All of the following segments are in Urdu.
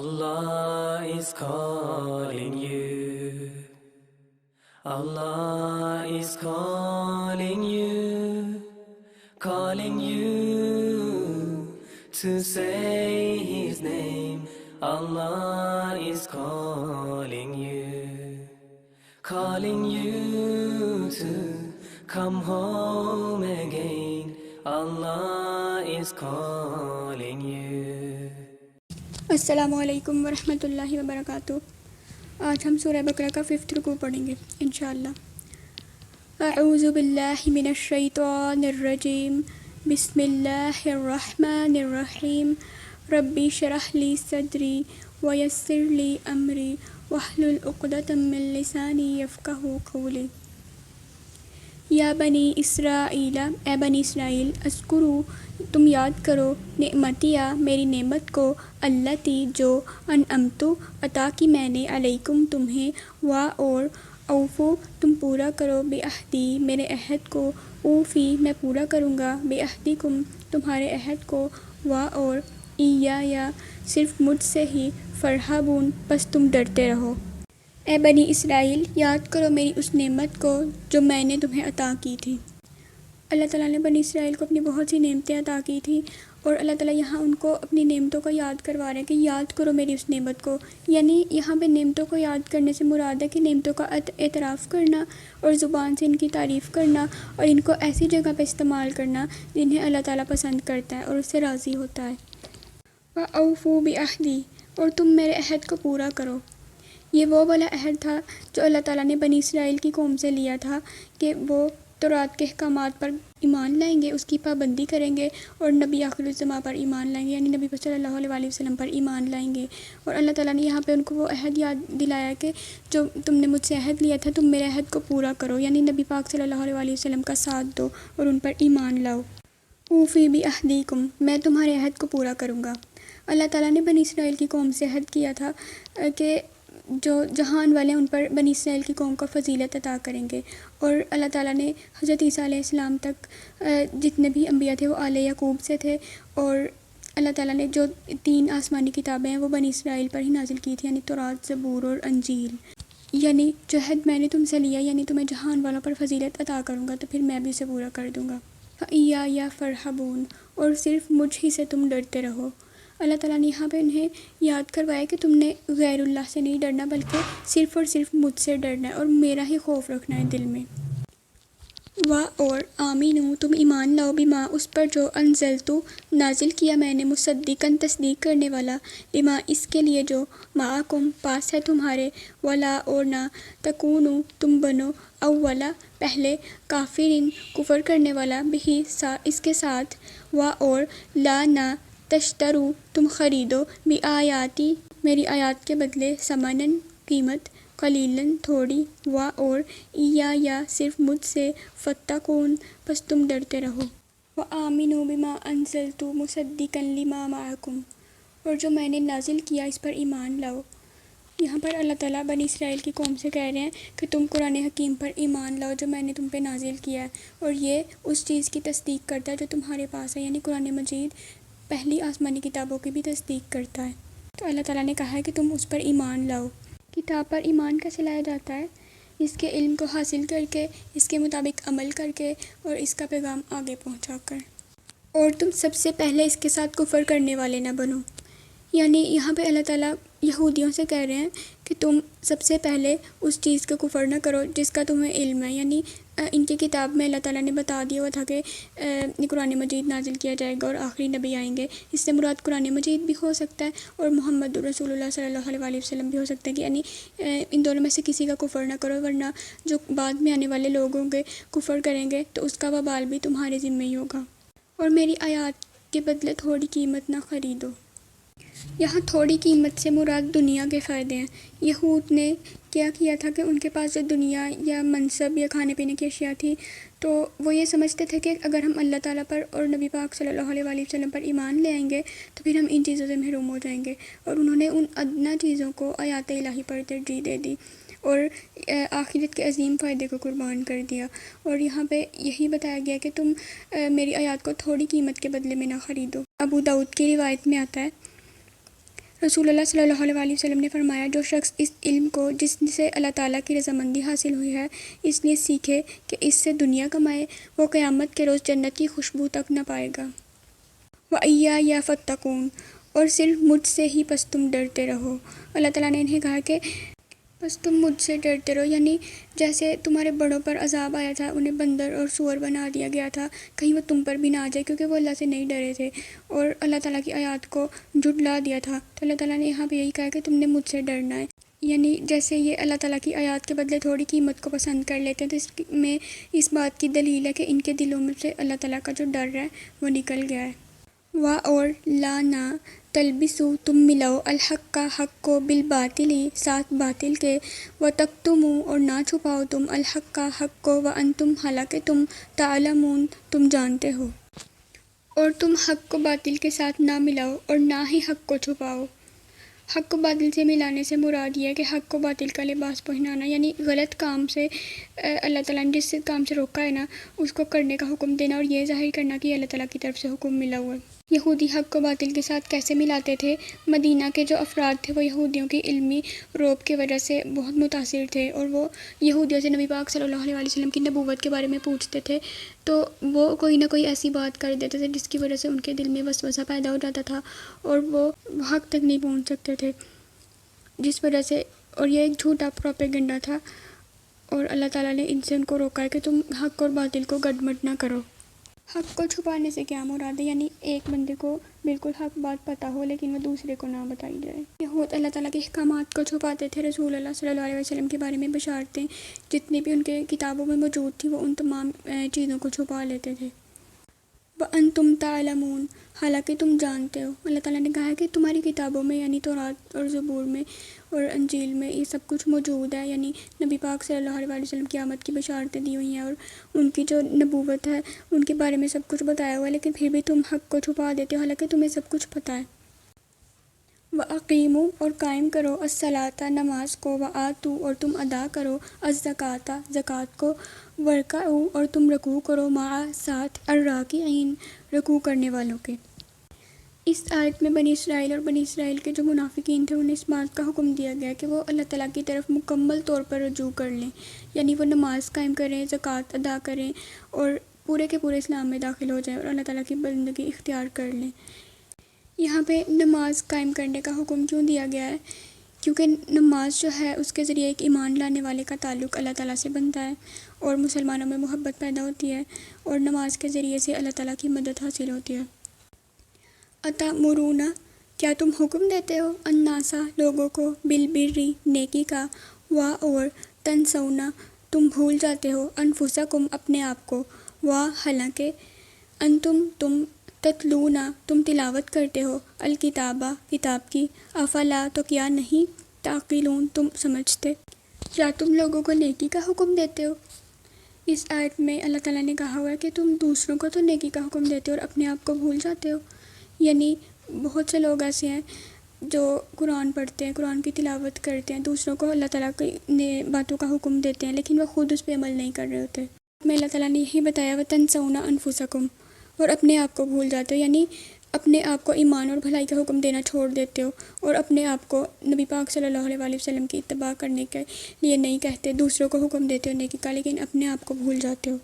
Allah is calling you. Allah is calling you, calling you to say His name. Allah is calling you to come home again. Allah is calling you. السلام علیکم ورحمۃ اللہ وبرکاتہ۔ آج ہم سورہ بقرہ کا 5 رکوع پڑھیں گے انشاءاللہ۔ اعوذ باللہ من الشیطان الرجیم، بسم اللہ الرحمن الرحیم۔ ربی اشرح لی صدری ویسر لی امری واحلل عقدۃ من لسانی یفقہوا قولی۔ یا بنی اسرائیل، اے بنی اسرائیل، اذکروا، تم یاد کرو، نعمتیہ، میری نعمت کو، التی، جو، انعمت، عطا کی میں نے، علیکم، تمہیں، اور اوفو، تم پورا کرو، بعہدی، میرے عہد کو، اوفی، میں پورا کروں گا، بعہدکم، تمہارے عہد کو، اور ایایا، صرف مجھ سے ہی، فرحبون، پس تم ڈرتے رہو۔ اے بنی اسرائیل، یاد کرو میری اس نعمت کو جو میں نے تمہیں عطا کی تھی۔ اللہ تعالیٰ نے بنی اسرائیل کو اپنی بہت سی نعمتیں عطا کی تھیں، اور اللہ تعالیٰ یہاں ان کو اپنی نعمتوں کو یاد کروا رہے ہیں کہ یاد کرو میری اس نعمت کو۔ یعنی یہاں پہ نعمتوں کو یاد کرنے سے مراد ہے کہ نعمتوں کا اعتراف کرنا اور زبان سے ان کی تعریف کرنا، اور ان کو ایسی جگہ پہ استعمال کرنا جنہیں اللہ تعالیٰ پسند کرتا ہے اور اس سے راضی ہوتا ہے۔ وَأَوْفُوا بِعَہْدِی، اور تم میرے عہد کو پورا کرو۔ یہ وہ والا عہد تھا جو اللہ تعالیٰ نے بنی اسرائیل کی قوم سے لیا تھا کہ وہ تورات کے احکامات پر ایمان لائیں گے، اس کی پابندی کریں گے، اور نبی آخر الزماں پر ایمان لائیں گے، یعنی نبی صلی اللہ علیہ وآلہ وسلم پر ایمان لائیں گے۔ اور اللہ تعالیٰ نے یہاں پہ ان کو وہ عہد یاد دلایا کہ جو تم نے مجھ سے عہد لیا تھا، تم میرے عہد کو پورا کرو، یعنی نبی پاک صلی اللہ علیہ وآلہ وسلم کا ساتھ دو اور ان پر ایمان لاؤ۔ اوفی بعہدکم، میں تمہارے عہد کو پورا کروں گا۔ اللہ تعالیٰ نے بنی اسرائیل کی قوم سے عہد کیا تھا کہ جو جہان والے ان پر بنی اسرائیل کی قوم کو فضیلت عطا کریں گے، اور اللہ تعالیٰ نے حضرت عیسیٰ علیہ السلام تک جتنے بھی انبیاء تھے وہ آل یعقوب سے تھے، اور اللہ تعالیٰ نے جو 3 آسمانی کتابیں ہیں وہ بنی اسرائیل پر ہی نازل کی تھی، یعنی تورات، زبور اور انجیل۔ یعنی جو عہد میں نے تم سے لیا، یعنی تمہیں جہان والوں پر فضیلت عطا کروں گا، تو پھر میں بھی اسے پورا کر دوں گا۔ فَإِيَّايَ فَارْهَبُونِ، اور صرف مجھ ہی سے تم ڈرتے رہو۔ اللہ تعالیٰ نے یہاں پہ انہیں یاد کروایا کہ تم نے غیر اللہ سے نہیں ڈرنا، بلکہ صرف اور صرف مجھ سے ڈرنا ہے اور میرا ہی خوف رکھنا ہے دل میں۔ اور آمینو، تم ایمان لاؤ، بما، اس پر جو، انزلتو، نازل کیا میں نے، مصدقاً، تصدیق کرنے والا، لما، اس کے لیے جو، معکم، پاس ہے تمہارے، ولا، اور نہ، تکونو، تم بنو، اولا، پہلے، کافرین، کفر کرنے والا، بہی، اس کے ساتھ، اور لا، نہ، تشترو، تم خریدو، بآیاتی، میری آیات کے بدلے، ثمناً، قیمت، قلیلاً، تھوڑی، اور ایایا، صرف مجھ سے، فاتقون، پس تم ڈرتے رہو۔ وآمنوا بما انزلت مصدقا لما معکم، اور جو میں نے نازل کیا اس پر ایمان لاؤ۔ یہاں پر اللہ تعالیٰ بنی اسرائیل کی قوم سے کہہ رہے ہیں کہ تم قرآن حکیم پر ایمان لاؤ جو میں نے تم پہ نازل کیا ہے، اور یہ اس چیز کی تصدیق کرتا ہے جو تمہارے پاس ہے، یعنی قرآن مجید پہلی آسمانی کتابوں کی بھی تصدیق کرتا ہے۔ تو اللہ تعالیٰ نے کہا ہے کہ تم اس پر ایمان لاؤ۔ کتاب پر ایمان کیسے لایا جاتا ہے؟ اس کے علم کو حاصل کر کے، اس کے مطابق عمل کر کے، اور اس کا پیغام آگے پہنچا کر۔ اور تم سب سے پہلے اس کے ساتھ کفر کرنے والے نہ بنو۔ یعنی یہاں پہ اللہ تعالیٰ یہودیوں سے کہہ رہے ہیں کہ تم سب سے پہلے اس چیز کا کفر نہ کرو جس کا تمہیں علم ہے، یعنی ان کی کتاب میں اللہ تعالیٰ نے بتا دیا ہوا تھا کہ قرآن مجید نازل کیا جائے گا اور آخری نبی آئیں گے۔ اس سے مراد قرآن مجید بھی ہو سکتا ہے اور محمد رسول اللہ صلی اللہ علیہ وآلہ وسلم بھی ہو سکتا ہے، کہ یعنی ان دونوں میں سے کسی کا کفر نہ کرو، ورنہ جو بعد میں آنے والے لوگ ہوں گے کفر کریں گے تو اس کا وبال بھی تمہارے ذمہ ہی ہوگا۔ اور میری آیات کے بدلے تھوڑی قیمت نہ خریدو۔ یہاں تھوڑی قیمت سے مراد دنیا کے فائدے ہیں۔ یہود نے کیا کیا تھا کہ ان کے پاس جو دنیا یا منصب یا کھانے پینے کی اشیاء تھی، تو وہ یہ سمجھتے تھے کہ اگر ہم اللہ تعالیٰ پر اور نبی پاک صلی اللہ علیہ وآلہ وسلم پر ایمان لے آئیں گے تو پھر ہم ان چیزوں سے محروم ہو جائیں گے، اور انہوں نے ان ادنیٰ چیزوں کو آیات الہی پر ترجیح دے دی اور آخرت کے عظیم فائدے کو قربان کر دیا۔ اور یہاں پہ یہی بتایا گیا کہ تم میری آیات کو تھوڑی قیمت کے بدلے میں نہ خریدو۔ ابو داؤد کی روایت میں آتا ہے رسول اللہ صلی اللہ علیہ وسلم نے فرمایا جو شخص اس علم کو جس سے اللہ تعالیٰ کی رضامندی حاصل ہوئی ہے اس لیے سیکھے کہ اس سے دنیا کمائے، وہ قیامت کے روز جنت کی خوشبو تک نہ پائے گا۔ وَإِيَّايَ فَاتَّقُونِ، اور صرف مجھ سے ہی پس تم ڈرتے رہو۔ اللہ تعالیٰ نے انہیں کہا کہ بس تم مجھ سے ڈرتے رہو، یعنی جیسے تمہارے بڑوں پر عذاب آیا تھا، انہیں بندر اور سور بنا دیا گیا تھا، کہیں وہ تم پر بھی نہ آ جائے، کیونکہ وہ اللہ سے نہیں ڈرے تھے اور اللہ تعالیٰ کی آیات کو جھٹلا دیا تھا۔ تو اللہ تعالیٰ نے یہاں پہ یہی کہا کہ تم نے مجھ سے ڈرنا ہے، یعنی جیسے یہ اللہ تعالیٰ کی آیات کے بدلے تھوڑی قیمت کو پسند کر لیتے ہیں، تو اس میں اس بات کی دلیل ہے کہ ان کے دلوں میں سے اللہ تعالیٰ کا جو ڈر ہے وہ نکل گیا ہے۔ اور لا نہ تلبسو، تم ملاؤ الحق کا حق کو بالباطلی، ساتھ باطل کے، وتکتمو، اور نہ چھپاؤ تم الحق کا حق کو، وانتم، حالانکہ تم تعلمون، تم جانتے ہو۔ اور تم حق کو باطل کے ساتھ نہ ملاؤ اور نہ ہی حق کو چھپاؤ۔ حق کو باطل سے ملانے سے مراد یہ ہے کہ حق کو باطل کا لباس پہنانا، یعنی غلط کام سے اللہ تعالیٰ نے جس کام سے روکا ہے نا اس کو کرنے کا حکم دینا، اور یہ ظاہر کرنا کہ اللہ تعالیٰ کی طرف سے حکم ملا ہوا ہے۔ یہودی حق کو باطل کے ساتھ کیسے ملاتے تھے؟ مدینہ کے جو افراد تھے وہ یہودیوں کی علمی روب کی وجہ سے بہت متاثر تھے، اور وہ یہودیوں سے نبی پاک صلی اللہ علیہ وسلم کی نبوت کے بارے میں پوچھتے تھے، تو وہ کوئی نہ کوئی ایسی بات کر دیتے تھے جس کی وجہ سے ان کے دل میں وسوسہ پیدا ہو جاتا تھا اور وہ حق تک نہیں پہنچ سکتے تھے، جس وجہ سے، اور یہ ایک جھوٹا پروپیگنڈا تھا، اور اللہ تعالیٰ نے ان سے ان کو روکا ہے کہ تم حق اور باطل کو گڈمڈ نہ کرو۔ حق کو چھپانے سے کیا مراد ہے؟ یعنی ایک بندے کو بالکل حق بات پتہ ہو لیکن وہ دوسرے کو نہ بتائی جائے۔ یہود اللہ تعالیٰ کے احکامات کو چھپاتے تھے، رسول اللہ صلی اللہ علیہ وسلم کے بارے میں بشارتیں جتنی بھی ان کے کتابوں میں موجود تھی وہ ان تمام چیزوں کو چھپا لیتے تھے۔ وَأَنْتُمْ تَعْلَمُونَ، حالانکہ تم جانتے ہو۔ اللہ تعالیٰ نے کہا ہے کہ تمہاری کتابوں میں یعنی تورات اور زبور میں اور انجیل میں یہ سب کچھ موجود ہے، یعنی نبی پاک صلی اللہ علیہ وسلم کی آمد کی بشارتیں دی ہوئی ہیں اور ان کی جو نبوت ہے ان کے بارے میں سب کچھ بتایا ہوا ہے، لیکن پھر بھی تم حق کو چھپا دیتے ہو حالانکہ تمہیں سب کچھ پتہ ہے۔ وَأَقِیمُوا، اور قائم کرو، الصَّلَاةَ، نماز کو، وَآتُوا، اور تم ادا کرو، الزَّکَاةَ، زکوٰۃ کو، وَارْکَعُوا، اور تم رکوع کرو، مع، ساتھ، الراکعین، رکوع کرنے والوں کے۔ اس آیت میں بنی اسرائیل اور بنی اسرائیل کے جو منافقین تھے انہیں اس بات کا حکم دیا گیا کہ وہ اللہ تعالیٰ کی طرف مکمل طور پر رجوع کر لیں، یعنی وہ نماز قائم کریں، زکوٰۃ ادا کریں اور پورے کے پورے اسلام میں داخل ہو جائیں اور اللہ تعالیٰ کی بندگی اختیار کر لیں۔ یہاں پہ نماز قائم کرنے کا حکم کیوں دیا گیا ہے؟ کیونکہ نماز جو ہے اس کے ذریعے ایک ایمان لانے والے کا تعلق اللہ تعالیٰ سے بنتا ہے اور مسلمانوں میں محبت پیدا ہوتی ہے، اور نماز کے ذریعے سے اللہ تعالیٰ کی مدد حاصل ہوتی ہے۔ اتامرون، کیا تم حکم دیتے ہو، الناس، لوگوں کو، بالبر، نیکی کا، اور تنسون، تم بھول جاتے ہو، انفسکم، اپنے آپ کو، حالانکہ انتم، تم، تتلون، تم تلاوت کرتے ہو، الکتابہ، کتاب کی، افلا، تو کیا نہیں، تعقلون، تم سمجھتے، کیا تم لوگوں کو نیکی کا حکم دیتے ہو۔ اس آیت میں اللہ تعالیٰ نے کہا ہوا ہے کہ تم دوسروں کو تو نیکی کا حکم دیتے ہو اور اپنے آپ کو بھول جاتے ہو، یعنی بہت سے لوگ ایسے ہیں جو قرآن پڑھتے ہیں، قرآن کی تلاوت کرتے ہیں، دوسروں کو اللہ تعالیٰ کی باتوں کا حکم دیتے ہیں لیکن وہ خود اس پہ عمل نہیں کر رہے ہوتے۔ میں اللہ تعالیٰ نے یہی بتایا، وَتَنْسَوْنَ أَنفُسَكُمْ، اور اپنے آپ کو بھول جاتے ہو، یعنی اپنے آپ کو ایمان اور بھلائی کا حکم دینا چھوڑ دیتے ہو اور اپنے آپ کو نبی پاک صلی اللہ علیہ وسلم کی اتباع کرنے کے لیے نہیں کہتے، دوسروں کو حکم دیتے ہو نیکی کا لیکن اپنے آپ کو بھول جاتے ہو۔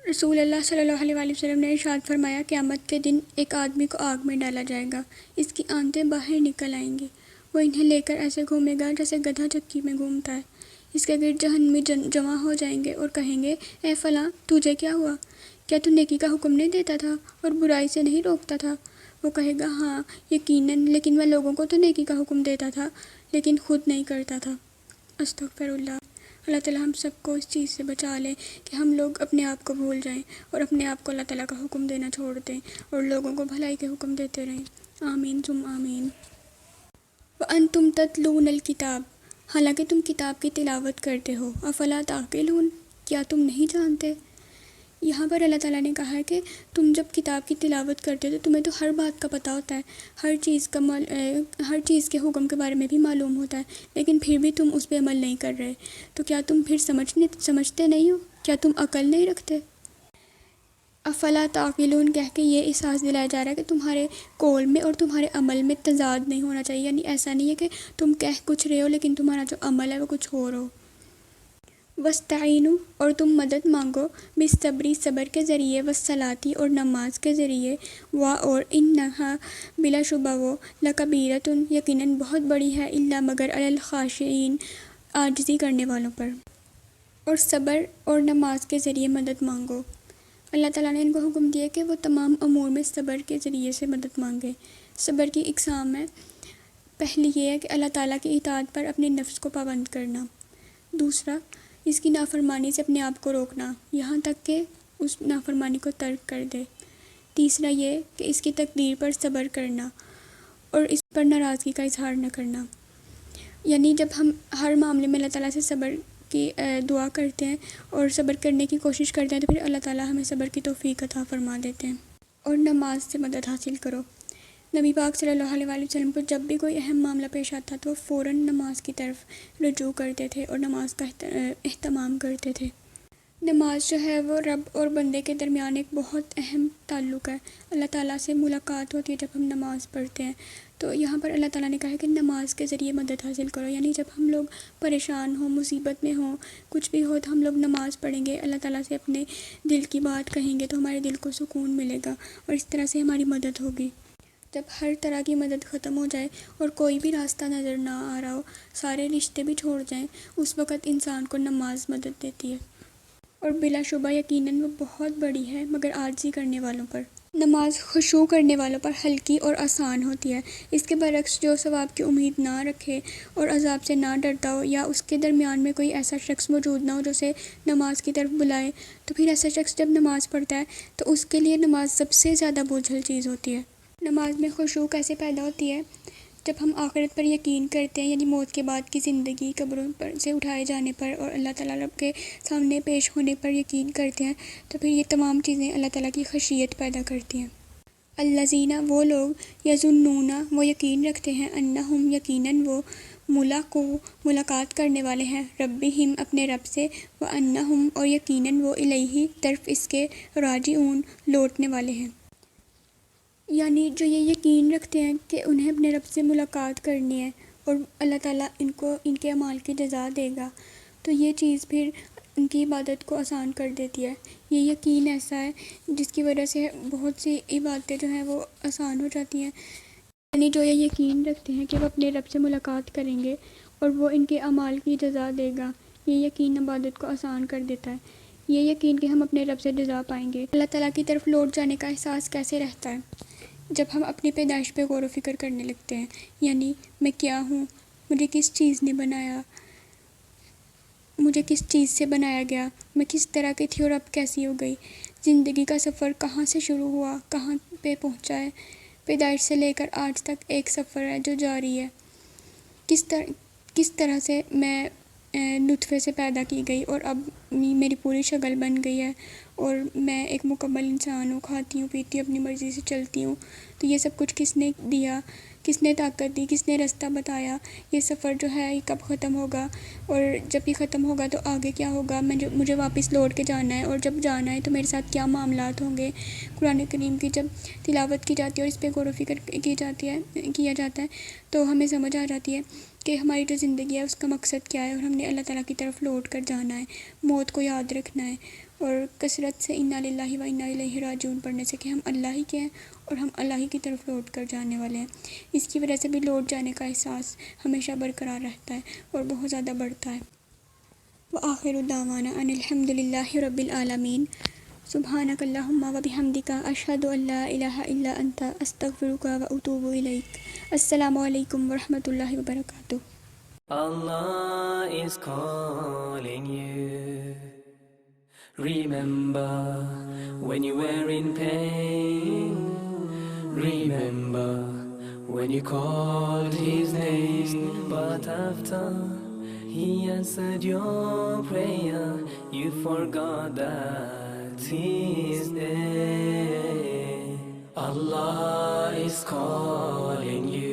رسول اللہ صلی اللہ علیہ وسلم نے ارشاد فرمایا، قیامت کے دن ایک آدمی کو آگ میں ڈالا جائے گا، اس کی آنتیں باہر نکل آئیں گی، وہ انہیں لے کر ایسے گھومے گا جیسے گدھا چکی میں گھومتا ہے، اس کے گرد جہنمی جمع ہو جائیں گے اور کہیں گے، اے فلاں، تجھے کیا ہوا؟ کیا تو نیکی کا حکم نہیں دیتا تھا اور برائی سے نہیں روکتا تھا؟ وہ کہے گا، ہاں یقیناً، لیکن میں لوگوں کو تو نیکی کا حکم دیتا تھا لیکن خود نہیں کرتا تھا۔ استغفر اللہ۔ اللہ تعالیٰ ہم سب کو اس چیز سے بچا لے کہ ہم لوگ اپنے آپ کو بھول جائیں اور اپنے آپ کو اللہ تعالیٰ کا حکم دینا چھوڑ دیں اور لوگوں کو بھلائی کے حکم دیتے رہیں۔ آمین ثم آمین۔ وَأَنْتُمْ تَتْلُونَ الْكِتَابَ، حالانکہ تم کتاب کی تلاوت کرتے ہو، افلا تعقلون، کیا تم نہیں جانتے؟ یہاں پر اللہ تعالیٰ نے کہا ہے کہ تم جب کتاب کی تلاوت کرتے ہو تو تمہیں تو ہر بات کا پتہ ہوتا ہے، ہر چیز کے حکم کے بارے میں بھی معلوم ہوتا ہے، لیکن پھر بھی تم اس پہ عمل نہیں کر رہے، تو کیا تم پھر سمجھتے نہیں ہو؟ کیا تم عقل نہیں رکھتے؟ افلا تعقلون کہہ کے یہ احساس دلایا جا رہا ہے کہ تمہارے قول میں اور تمہارے عمل میں تضاد نہیں ہونا چاہیے، یعنی ایسا نہیں ہے کہ تم کہہ کچھ رہے ہو لیکن تمہارا جو عمل ہے وہ کچھ اور ہو۔ وَاسْتَعِینُوا اور تم مدد مانگو بالصبر صبر کے ذریعے، والصلاۃ اور نماز کے ذریعے، اور انہا بلا شبہ وہ لکبیرۃ یقیناً بہت بڑی ہے، الا مگر علی الخاشعین عاجزی کرنے والوں پر۔ اور صبر اور نماز کے ذریعے مدد مانگو۔ اللہ تعالیٰ نے ان کو حکم دیا کہ وہ تمام امور میں صبر کے ذریعے سے مدد مانگے۔ صبر کی اقسام ہے، پہلی یہ ہے کہ اللہ تعالیٰ کی اطاعت پر اپنے نفس کو پابند کرنا، دوسرا اس کی نافرمانی سے اپنے آپ کو روکنا یہاں تک کہ اس نافرمانی کو ترک کر دے، تیسرا یہ کہ اس کی تقدیر پر صبر کرنا اور اس پر ناراضگی کا اظہار نہ کرنا۔ یعنی جب ہم ہر معاملے میں اللہ تعالیٰ سے صبر کی دعا کرتے ہیں اور صبر کرنے کی کوشش کرتے ہیں تو پھر اللہ تعالیٰ ہمیں صبر کی توفیق عطا فرما دیتے ہیں۔ اور نماز سے مدد حاصل کرو۔ نبی پاک صلی اللہ علیہ وآلہ وسلم کو جب بھی کوئی اہم معاملہ پیش آتا تو وہ فوراً نماز کی طرف رجوع کرتے تھے اور نماز کا اہتمام کرتے تھے۔ نماز جو ہے وہ رب اور بندے کے درمیان ایک بہت اہم تعلق ہے۔ اللہ تعالیٰ سے ملاقات ہوتی ہے جب ہم نماز پڑھتے ہیں، تو یہاں پر اللہ تعالیٰ نے کہا ہے کہ نماز کے ذریعے مدد حاصل کرو، یعنی جب ہم لوگ پریشان ہوں، مصیبت میں ہوں، کچھ بھی ہو تو ہم لوگ نماز پڑھیں گے، اللہ تعالیٰ سے اپنے دل کی بات کہیں گے تو ہمارے دل کو سکون ملے گا اور اس طرح سے ہماری مدد ہوگی۔ جب ہر طرح کی مدد ختم ہو جائے اور کوئی بھی راستہ نظر نہ آ رہا ہو، سارے رشتے بھی چھوڑ جائیں، اس وقت انسان کو نماز مدد دیتی ہے، اور بلا شبہ یقیناً وہ بہت بڑی ہے مگر عاجزی کرنے والوں پر۔ نماز خشوع کرنے والوں پر ہلکی اور آسان ہوتی ہے، اس کے برعکس جو ثواب کی امید نہ رکھے اور عذاب سے نہ ڈرتا ہو، یا اس کے درمیان میں کوئی ایسا شخص موجود نہ ہو جو اسے نماز کی طرف بلائے، تو پھر ایسا شخص جب نماز پڑھتا ہے تو اس کے لیے نماز سب سے زیادہ بوجھل چیز ہوتی ہے۔ نماز میں خشوع کیسے پیدا ہوتی ہے؟ جب ہم آخرت پر یقین کرتے ہیں، یعنی موت کے بعد کی زندگی، قبروں پر سے اٹھائے جانے پر اور اللہ تعالیٰ رب کے سامنے پیش ہونے پر یقین کرتے ہیں، تو پھر یہ تمام چیزیں اللہ تعالیٰ کی خشیت پیدا کرتی ہیں۔ الذین وہ لوگ یظنون وہ یقین رکھتے ہیں، انہم یقیناً وہ ملاقو ملاقات کرنے والے ہیں، ربہم اپنے رب سے، وانہم اور یقیناً وہ الیہ طرف اس کے راجعون لوٹنے والے ہیں۔ یعنی جو یہ یقین رکھتے ہیں کہ انہیں اپنے رب سے ملاقات کرنی ہے اور اللہ تعالیٰ ان کو ان کے اعمال کی جزا دے گا، تو یہ چیز پھر ان کی عبادت کو آسان کر دیتی ہے۔ یہ یقین ایسا ہے جس کی وجہ سے بہت سی عبادتیں جو ہیں وہ آسان ہو جاتی ہیں۔ یعنی جو یہ یقین رکھتے ہیں کہ وہ اپنے رب سے ملاقات کریں گے اور وہ ان کے اعمال کی جزا دے گا، یہ یقین عبادت کو آسان کر دیتا ہے۔ یہ یقین کہ ہم اپنے رب سے جزا پائیں گے۔ اللہ تعالیٰ کی طرف لوٹ جانے کا احساس کیسے رہتا ہے؟ جب ہم اپنی پیدائش پہ غور و فکر کرنے لگتے ہیں، یعنی میں کیا ہوں، مجھے کس چیز نے بنایا، مجھے کس چیز سے بنایا گیا، میں کس طرح کی تھی اور اب کیسی ہو گئی، زندگی کا سفر کہاں سے شروع ہوا، کہاں پہ پہنچا ہے، پیدائش سے لے کر آج تک ایک سفر ہے جو جاری ہے، کس طرح سے میں نطفے سے پیدا کی گئی اور اب میری پوری شکل بن گئی ہے اور میں ایک مکمل انسان ہوں، کھاتی ہوں، پیتی ہوں، اپنی مرضی سے چلتی ہوں۔ تو یہ سب کچھ کس نے دیا، کس نے طاقت دی، کس نے رستہ بتایا، یہ سفر جو ہے یہ کب ختم ہوگا، اور جب یہ ختم ہوگا تو آگے کیا ہوگا، مجھے واپس لوٹ کے جانا ہے، اور جب جانا ہے تو میرے ساتھ کیا معاملات ہوں گے۔ قرآن کریم کی جب تلاوت کی جاتی ہے اور اس پہ غور و فکر کیا جاتا ہے تو ہمیں سمجھ آ جاتی ہے کہ ہماری جو زندگی ہے اس کا مقصد کیا ہے، اور ہم نے اللہ تعالیٰ کی طرف لوٹ کر جانا ہے، موت کو یاد رکھنا ہے، اور کثرت سے انا للہ و انا الیہ راجعون پڑھنے سے کہ ہم اللہ ہی کے ہیں اور ہم اللہ ہی کی طرف لوٹ کر جانے والے ہیں۔ اس کی وجہ سے بھی لوٹ جانے کا احساس ہمیشہ برقرار رہتا ہے اور بہت زیادہ بڑھتا ہے۔ وآخر دعوانا ان الحمد للہ رب العالمین، سبحانک اللہم و بحمدک، اشہد ان لا الہ الا انت، استغفرک و اتوب الیک۔ السلام علیکم ورحمۃ اللہ وبرکاتہ۔ Allah is calling you. Remember when you were in pain. Remember when you called his name. But after he answered your prayer, you forgot that he is there. Allah is calling you.